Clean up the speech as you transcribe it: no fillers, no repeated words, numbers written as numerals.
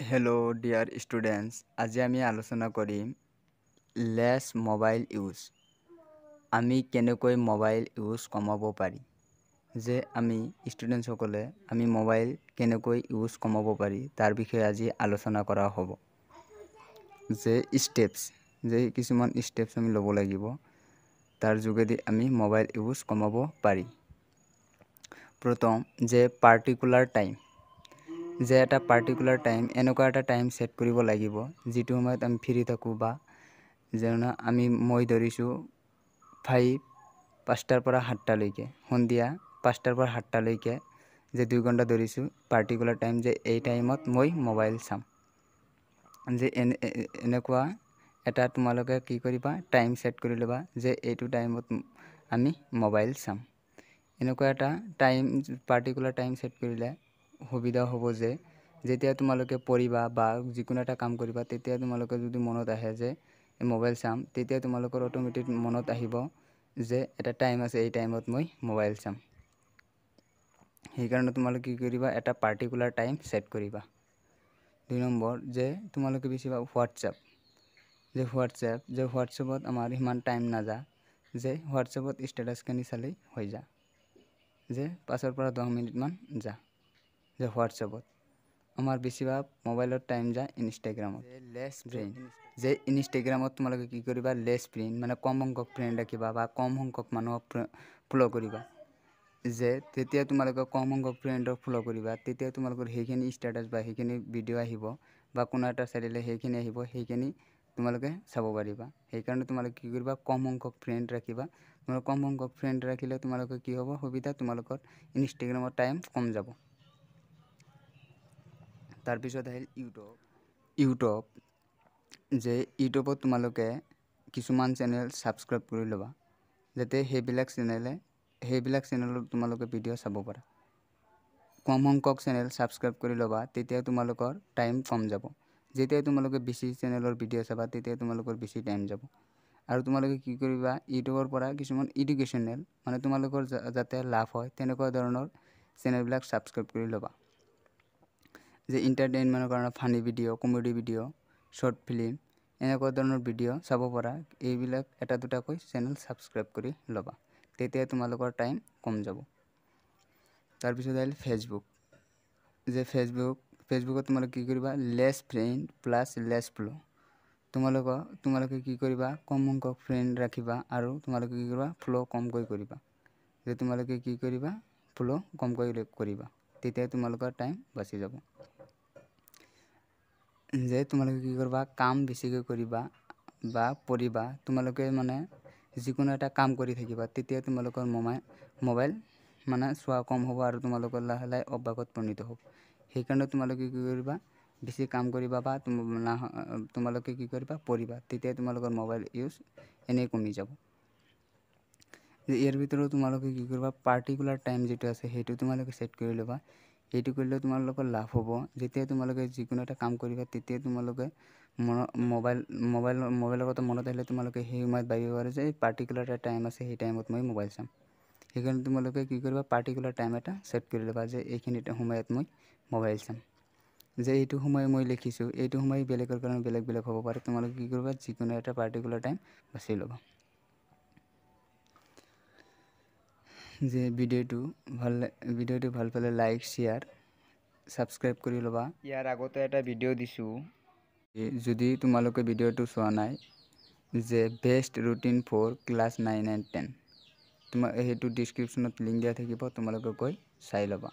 Hello dear students, আজি আমি আলোচনা কৰিম লেছ মোবাইল ইউজ। আমি কেনেকৈ মোবাইল ইউজ কমাব পাৰি। যে আমি ষ্টুডেন্টসকলে আমি মোবাইল কেনেকৈ ইউজ কমাব পাৰি তাৰ বিষয়ে আজি আলোচনা কৰা হ'ব। যে কিছুমান স্টেপস আমি ল'ব লাগিব তাৰ যোগেদি আমি মোবাইল ইউজ কমাব পাৰি। প্ৰথম যে পাৰ্টিকুলাৰ টাইম, যে এটা পাৰ্টিকুলাৰ টাইম এনেকুৱা এটা টাইম সেট কৰিব লাগিব যিটো সময়ত আমি ফ্ৰী থাকোঁ বা যেনে মই ধৰিছোঁ 5টাৰ পৰা 7টালৈকে, সন্ধিয়া 5টাৰ পৰা 7টালৈকে যে 2 ঘণ্টা ধৰিছোঁ পাৰ্টিকুলাৰ টাইম, যে এই টাইমত মই মোবাইল চাম। যে এনেকুৱা এটা তোমালোকে কি কৰিবা টাইম সেট কৰি ল'বা যে এইটো টাইমত আমি মোবাইল চাম। এনেকুৱা এটা টাইম পাৰ্টিকুলাৰ টাইম সেট কৰিলে সুবিধা হ'ব যে যেতিয়া তোমালোকে পঢ়িবা বা যিকোনো এটা কাম কৰিবা তেতিয়া তোমালোকে যদি মনত আহে যে মোবাইল চাম, তেতিয়া তোমালোকৰ অটোমেটিক মনত আহিব যে এটা টাইম আছে, এই টাইমত মই মোবাইল চাম। সেইকাৰণে তোমালোকে কি কৰিবা এটা পাৰ্টিকুলাৰ টাইম সেট কৰিবা। 2 নম্বৰ যে তোমালোকে বেছিভাগ হোৱাটছএপত আমাৰ ইমান টাইম নাযা যে হোৱাটছএপত ষ্টেটাছখিনি চালেই হৈ যা, যে 5 পৰা 10 মিনিটমান যা। যে হোৱাটছএপত আমাৰ বেছিভাগ মোবাইলত টাইম যায় ইনষ্টাগ্ৰামত। যে ইনষ্টাগ্ৰামত তোমালোকে কি কৰিবা লেছ ফ্ৰেণ্ড মানে কম সংখ্যক ফ্ৰেণ্ড ৰাখিবা বা কম সংখ্যক মানুহক ফ'ল' কৰিবা। যে তেতিয়া তোমালোকে কম সংখ্যক ফ্ৰেণ্ডক ফ'ল' কৰিবা তেতিয়া তোমালোকৰ সেইখিনি ষ্টেটাছ বা সেইখিনি ভিডিঅ' আহিব বা কোনো এটা চাইডিলে সেইখিনি আহিব, সেইখিনি তোমালোকে চাব পাৰিবা। সেইকাৰণে তোমালোকে কি কৰিবা কম সংখ্যক ফ্ৰেণ্ড ৰাখিবা। তোমালোকে কম সংখ্যক ফ্ৰেণ্ড ৰাখিলে তোমালোকৰ কি হ'ব সুবিধা, তোমালোকৰ ইনষ্টাগ্ৰামৰ টাইম কম যাব। তাৰপিছত আহিল ইউটিউব। যে ইউটিউবত তোমালোকে কিছুমান চেনেল ছাবস্ক্ৰাইব কৰি ল'বা যাতে সেইবিলাক চেনেলত তোমালোকে ভিডিঅ' চাব পাৰা। কম সংখ্যক চেনেল ছাবস্ক্ৰাইব কৰি ল'বা, তেতিয়া তোমালোকৰ টাইম কম যাব। যেতিয়া তোমালোকে বেছি চেনেলৰ ভিডিঅ' চাবা তেতিয়া তোমালোকৰ বেছি টাইম যাব। আৰু তোমালোকে কি কৰিবা ইউটিউবৰ পৰা কিছুমান এডুকেশ্যনেল মানে তোমালোকৰ যাতে লাভ হয় তেনেকুৱা ধৰণৰ চেনেলবিলাক ছাবস্ক্ৰাইব কৰি ল'বা। যে এণ্টাৰটেইনমেণ্টৰ কাৰণে funny video', comedy video', short film এনেকুৱা ধৰণৰ ভিডিঅ' চাব পৰা এইবিলাক এটা দুটাকৈ চেনেল ছাবস্ক্ৰাইব কৰি ল'বা, তেতিয়া তোমালোকৰ টাইম কম যাব। তাৰপিছত আহিল ফেচবুক। যে ফেচবুকত তোমালোকে কি কৰিবা less friend plus less follow'. তোমালোকে কি কৰিবা কম সংখ্যক ফ্ৰেণ্ড ৰাখিবা আৰু তোমালোকে কি কৰিবা ফ'ল' কমকৈ কৰিবা। যে তোমালোকে কি কৰিবা ফ'ল' কমকৈ কৰিবা, তেতিয়া তোমালোকৰ টাইম বাচি যাব। যে তোমালোকে কি কৰিবা কাম বেছিকৈ কৰিবা বা পঢ়িবা, তোমালোকে মানে যিকোনো এটা কাম কৰি থাকিবা তেতিয়া তোমালোকৰ মোবাইল মানে চোৱা কম হ'ব আৰু তোমালোকৰ লাহে লাহে অভ্যাসত পৰিণত হ'ব। সেইকাৰণে তোমালোকে কি কৰিবা বেছি কাম কৰিবা বা তোমালোকে কি কৰিবা পঢ়িবা, তেতিয়া তোমালোকৰ মোবাইল ইউজ এনেই কমি যাব। ইয়াৰ ভিতৰত তোমালোকে কি কৰিবা পাৰ্টিকুলাৰ টাইম যিটো আছে সেইটো তোমালোকে ছেট কৰি ল'বা। সেইটো কৰিলে তোমালোকৰ লাভ হ'ব। যেতিয়া তোমালোকে যিকোনো এটা কাম কৰিবা তেতিয়া তোমালোকে মোবাইলৰ কথা মনত আহিলে তোমালোকে সেই সময়ত ভাবিব পাৰা যে পাৰ্টিকুলাৰ এটা টাইম আছে, সেই টাইমত মই মোবাইল চাম। সেইকাৰণে তোমালোকে কি কৰিবা পাৰ্টিকুলাৰ টাইম এটা ছেট কৰি ল'বা যে এইখিনি সময়ত মই মোবাইল চাম। যে এইটো সময় মই লিখিছোঁ, এইটো সময় বেলেগৰ কাৰণে বেলেগ হ'ব পাৰে। তোমালোকে কি কৰিবা যিকোনো এটা পাৰ্টিকুলাৰ টাইম বাছি ল'বা। যে ভিডিঅ'টো ভাল পালে লাইক শ্বেয়াৰ ছাবস্ক্ৰাইব কৰি ল'বা। ইয়াৰ আগতে এটা ভিডিঅ' দিছোঁ, যদি তোমালোকে ভিডিঅ'টো চোৱা নাই, যে best routine for class 9 and 10 সেইটো ডিছক্ৰিপশ্যনত লিংক দিয়া থাকিব, তোমালোকে গৈ চাই ল'বা।